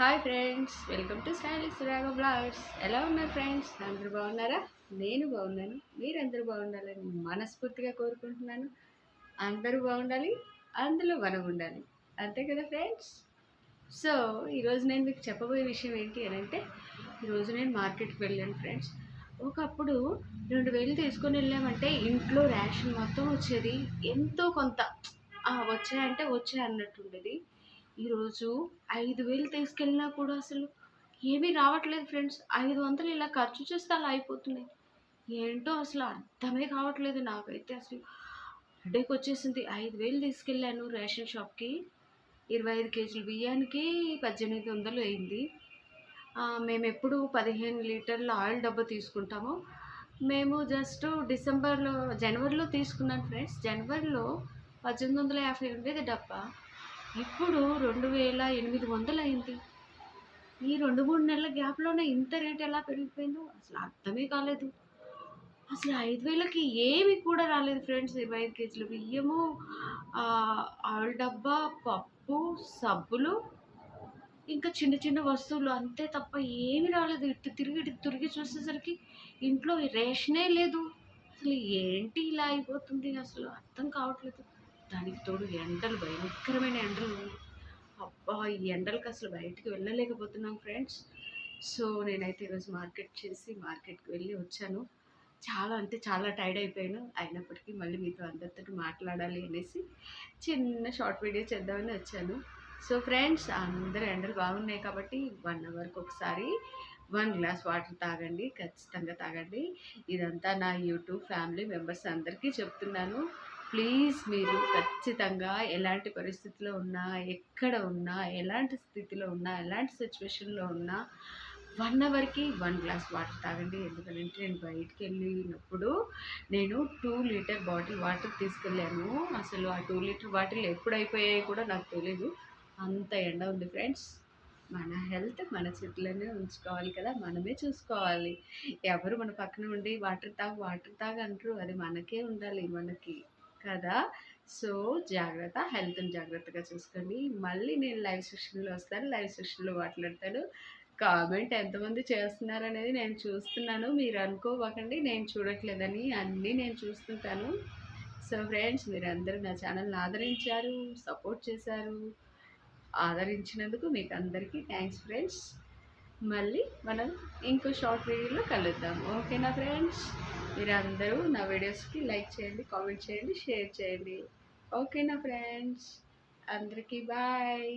Hi friends, welcome to stylish Raghava blogs. ఎలా ఉన్నారు friends? అందరూ బాగున్నారా? నేను బాగున్నాను. మీరందరూ బాగుండాలని మనస్ఫూర్తిగా కోరుకుంటున్నాను. అందరూ బాగుండాలి, అందులో మనం ఉండాలి. అంతే కదా ఫ్రెండ్స్? సో ఈరోజు నేను మీకు చెప్పబోయే విషయం ఏంటి అని అంటే, ఈరోజు నేను మార్కెట్కి వెళ్ళాను ఫ్రెండ్స్. ఒకప్పుడు 2000 తీసుకొని వెళ్ళామంటే ఇంట్లో రేషన్ మొత్తం వచ్చేది. ఎంతో కొంత వచ్చాయంటే వచ్చాయి అన్నట్టు ఉండేది. ఈరోజు 5,000 తీసుకెళ్ళినా కూడా అసలు ఏమీ రావట్లేదు ఫ్రెండ్స్. 500 ఇలా ఖర్చు చేస్తే అలా అయిపోతున్నాయి. ఏంటో అసలు అర్థమే కావట్లేదు నాకైతే అసలు. హెడేక్ వచ్చేసింది. 5,000 తీసుకెళ్ళాను రేషన్ షాప్‌కి. 25 కేజీల బియ్యానికి 1800 అయింది. మేమెప్పుడు 15 లీటర్ల ఆయిల్ డబ్బా తీసుకుంటాము. మేము జస్ట్ జనవరిలో తీసుకున్నాను ఫ్రెండ్స్. జనవరిలో 1850 ఉండేది డబ్బా. ఇప్పుడు 2800 అయింది. ఈ 2, 3 నెలల గ్యాప్‌లోనే ఇంత రేట్ ఎలా పెరిగిపోయిందో అసలు అర్థమే కాలేదు. అసలు 5,000కి ఏమి కూడా రాలేదు ఫ్రెండ్స్. 25 కేజీల బియ్యము, ఆయిల్ డబ్బా, పప్పు, సబ్బులు, ఇంకా చిన్న చిన్న వస్తువులు అంతే తప్ప ఏమి రాలేదు. ఇటు తిరిగి చూసేసరికి ఇంట్లో రేషనే లేదు. అసలు ఏంటి ఇలా అయిపోతుంది అసలు అర్థం కావట్లేదు. దానికి తోడు ఎండలు, భయంకరమైన ఎండలు. అబ్బా! ఈ ఎండలకి అసలు బయటికి వెళ్ళలేకపోతున్నాం ఫ్రెండ్స్. సో నేనైతే ఈరోజు మార్కెట్‌కి వెళ్ళి వచ్చాను. చాలా అంటే చాలా టైర్డ్ అయిపోయాను. అయినప్పటికీ మళ్ళీ మీతో అందరితోటి మాట్లాడాలి అనేసి చిన్న షార్ట్ వీడియో చేద్దామని వచ్చాను. సో ఫ్రెండ్స్, అందరూ ఎండలు బాగున్నాయి కాబట్టి 1 అవర్‌కి ఒకసారి 1 గ్లాస్ వాటర్ తాగండి. ఖచ్చితంగా తాగండి. ఇదంతా నా యూట్యూబ్ ఫ్యామిలీ మెంబర్స్ అందరికీ చెప్తున్నాను. ప్లీజ్ మీరు ఖచ్చితంగా ఎలాంటి పరిస్థితిలో ఉన్నా, ఎక్కడ ఉన్నా, ఎలాంటి స్థితిలో ఉన్నా, ఎలాంటి సిచ్యువేషన్‌లో ఉన్నా 1 అవర్‌కి 1 గ్లాస్ వాటర్ తాగండి. ఎందుకంటే నేను బయటికెళ్ళినప్పుడు నేను 2 లీటర్ బాటిల్ వాటర్ తీసుకెళ్ళాను. అసలు ఆ 2 లీటర్ బాటిల్ ఎప్పుడు అయిపోయాయో కూడా నాకు తెలీదు. అంత ఎండ ఉంది ఫ్రెండ్స్. మన హెల్త్ మన చేతుల్లోనే ఉంచుకోవాలి కదా! మనమే చూసుకోవాలి. ఎవరు మన పక్కన ఉండి వాటర్ తాగు అంటరు. అది మనకే ఉండాలి మనకి కదా! సో జాగ్రత్త. హెల్త్‌ని జాగ్రత్తగా చూసుకోండి. మళ్ళీ నేను లైవ్ సెషన్‌లో వస్తాను. లైవ్ సెషన్‌లో మాట్లాడతాను. కామెంట్ ఎంతమంది చేస్తున్నారనేది నేను చూస్తున్నాను. మీరు అనుకోకండి నేను చూడట్లేదని. అన్నీ నేను చూస్తుంటాను. సో ఫ్రెండ్స్, మీరందరూ నా ఛానల్‌ని ఆదరించారు, సపోర్ట్ చేశారు. ఆదరించినందుకు మీకు అందరికీ థ్యాంక్స్ ఫ్రెండ్స్. మళ్ళీ మనం ఇంకో షార్ట్ వీడియోలో కలుద్దాం. ఓకేనా ఫ్రెండ్స్? మీరందరూ నా వీడియోస్‌కి లైక్ చేయండి, కామెంట్ చేయండి, షేర్ చేయండి. ఓకేనా ఫ్రెండ్స్? అందరికీ బాయ్.